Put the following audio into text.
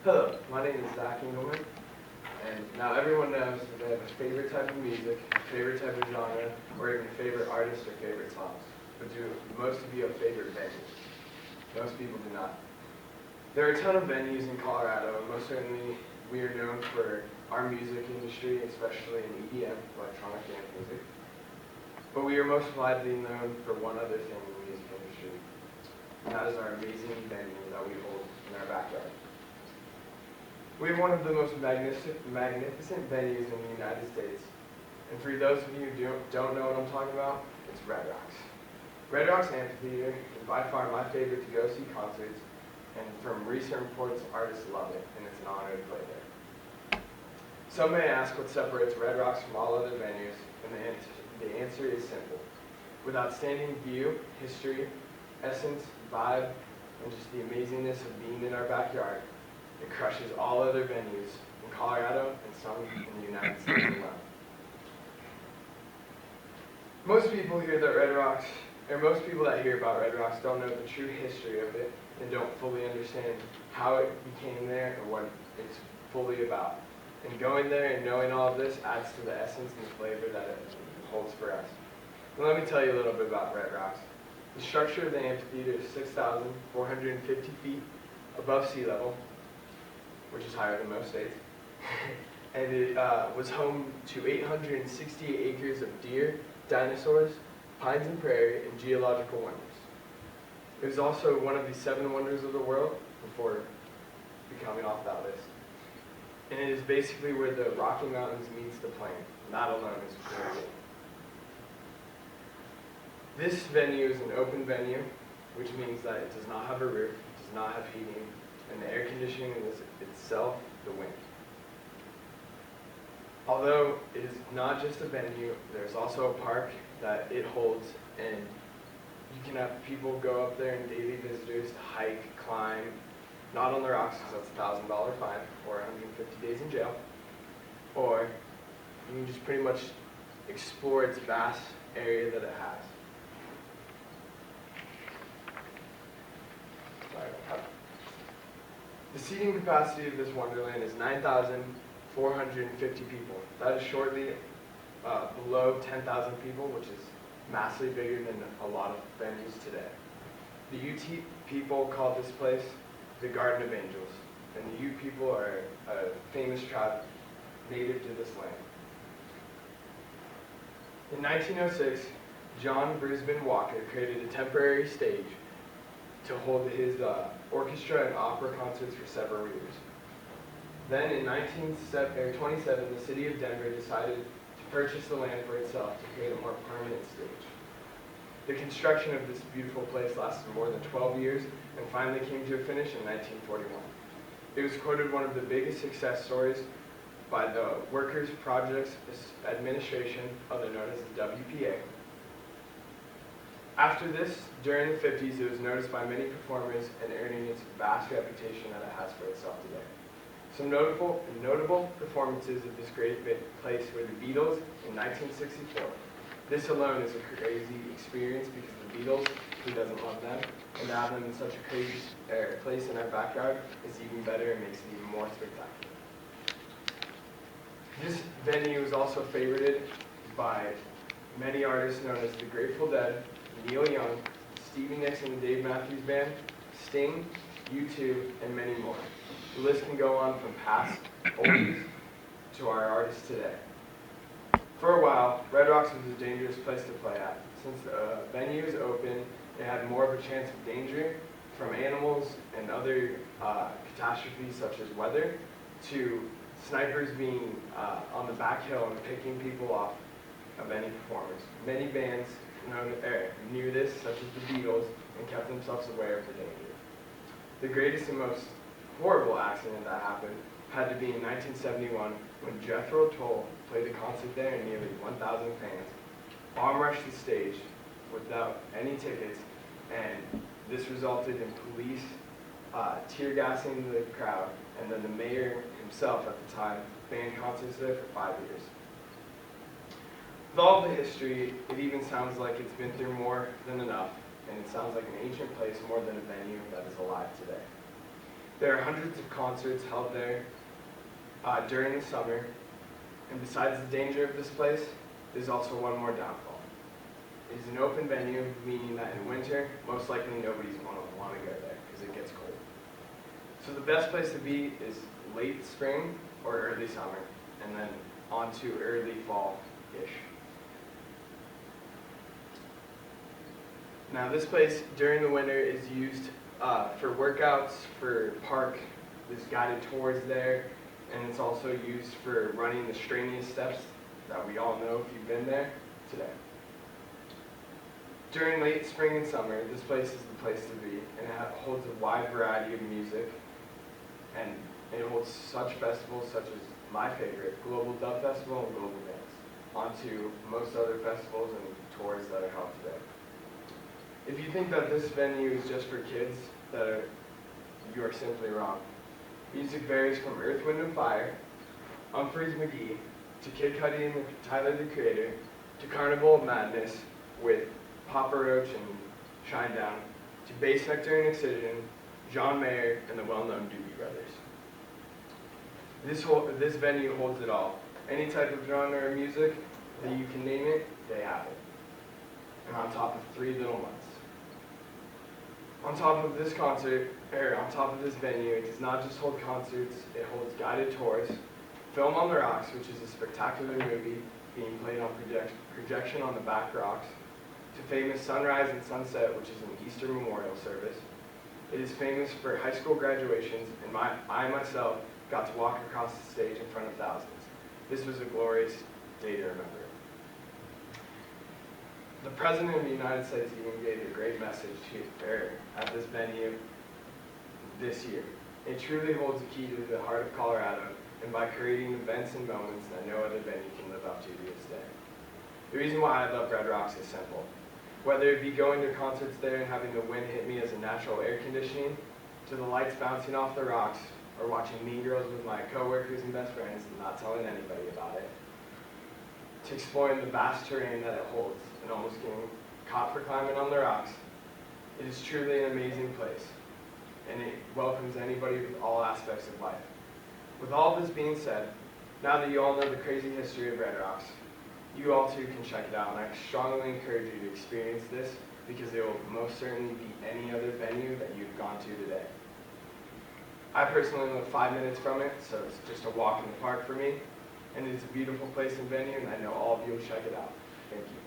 Hello, my name is Zachery Engelman, and now everyone knows that they have a favorite type of music, a favorite type of genre, or even favorite artists or favorite songs. But do most of you have favorite venues? Most people do not. There are a ton of venues in Colorado, and most certainly we are known for our music industry, especially in EDM, electronic dance music. But we are most widely known for one other thing in the music industry, and that is our amazing venue that we hold in our backyard. We have one of the most magnificent venues in the United States, and for those of you who don't know what I'm talking about, it's Red Rocks. Red Rocks Amphitheater is by far my favorite to go see concerts, and from recent reports, artists love it, and it's an honor to play there. Some may ask what separates Red Rocks from all other venues, and the answer is simple. With outstanding view, history, essence, vibe, and just the amazingness of being in our backyard, it crushes all other venues in Colorado and some in the United States alone. Most people that hear about Red Rocks don't know the true history of it and don't fully understand how it became there and what it's fully about. And going there and knowing all of this adds to the essence and the flavor that it holds for us. And let me tell you a little bit about Red Rocks. The structure of the amphitheater is 6,450 feet above sea level, which is higher than most states. And it was home to 868 acres of deer, dinosaurs, pines and prairie, and geological wonders. It was also one of the 7 wonders of the world before becoming off that list. And it is basically where the Rocky Mountains meets the plain. That alone is crazy. This venue is an open venue, which means that it does not have a roof, it does not have heating, and the air conditioning is itself the wind. Although it is not just a venue, there's also a park that it holds, and you can have people go up there and daily visitors to hike, climb, not on the rocks because that's a $1,000 fine or 150 days in jail, or you can just pretty much explore its vast area that it has. Sorry about that. The seating capacity of this wonderland is 9,450 people. That is shortly below 10,000 people, which is massively bigger than a lot of venues today. The Ute people call this place the Garden of Angels, and the Ute people are a famous tribe native to this land. In 1906, John Brisbane Walker created a temporary stage to hold his orchestra and opera concerts for several years. Then in 1927, the city of Denver decided to purchase the land for itself to create a more permanent stage. The construction of this beautiful place lasted more than 12 years and finally came to a finish in 1941. It was quoted one of the biggest success stories by the Workers' Projects Administration, otherwise known as the WPA. After this, during the 50s, it was noticed by many performers and earning its vast reputation that it has for itself today. Some notable performances of this great place were the Beatles in 1964. This alone is a crazy experience because the Beatles, who doesn't love them, and to have them in such a crazy place in our backyard is even better and makes it even more spectacular. This venue is also favorited by many artists known as the Grateful Dead, Neil Young, Stevie Nicks and the Dave Matthews Band, Sting, U2, and many more. The list can go on from past oldies to our artists today. For a while, Red Rocks was a dangerous place to play at. Since the venue is open, it had more of a chance of danger from animals and other catastrophes such as weather to snipers being on the back hill and picking people off of any performers. Many bands knew this, such as the Beatles, and kept themselves aware of the danger. The greatest and most horrible accident that happened had to be in 1971 when Jethro Tull played a concert there and nearly 1,000 fans bomb rushed the stage without any tickets, and this resulted in police tear gassing the crowd, and then the mayor himself at the time banned concerts there for 5 years. With all the history, it even sounds like it's been through more than enough. and it sounds like an ancient place more than a venue that is alive today. There are hundreds of concerts held there during the summer, and besides the danger of this place, there's also one more downfall. It is an open venue, meaning that in winter, most likely nobody's going to want to go there because it gets cold. So the best place to be is late spring or early summer, and then on to early fall-ish. Now this place during the winter is used for workouts, for park, there's guided tours there, and it's also used for running the strenuous steps that we all know if you've been there today. During late spring and summer, this place is the place to be, and it holds a wide variety of music, and it holds such festivals such as my favorite, Global Dub Festival and Global Dance, onto most other festivals and tours that are held today. If you think that this venue is just for kids, you are simply wrong. Music varies from Earth, Wind & Fire, Humphreys McGee, to Kid Cudi and Tyler the Creator, to Carnival of Madness with Papa Roach and Shinedown, to Bass Nectar and Excision, John Mayer, and the well-known Doobie Brothers. This venue holds it all. Any type of genre of music that you can name it, they have it. And on top of 3 little months. On top of this venue, it does not just hold concerts, it holds guided tours, Film on the Rocks, which is a spectacular movie being played on projection on the back rocks, to famous Sunrise and Sunset, which is an Easter memorial service. It is famous for high school graduations, and I myself got to walk across the stage in front of thousands. This was a glorious day to remember. The President of the United States even gave a great message at this venue this year. It truly holds the key to the heart of Colorado, and by creating events and moments that no other venue can live up to this day. The reason why I love Red Rocks is simple. Whether it be going to concerts there and having the wind hit me as a natural air conditioning, to the lights bouncing off the rocks, or watching Mean Girls with my coworkers and best friends and not telling anybody about it, to exploring the vast terrain that it holds and almost getting caught for climbing on the rocks, it is truly an amazing place, and it welcomes anybody with all aspects of life. With all this being said, now that you all know the crazy history of Red Rocks, you all too can check it out, and I strongly encourage you to experience this because it will most certainly beat any other venue that you've gone to today. I personally live 5 minutes from it, so it's just a walk in the park for me, and it's a beautiful place and venue, and I know all of you will check it out. Thank you.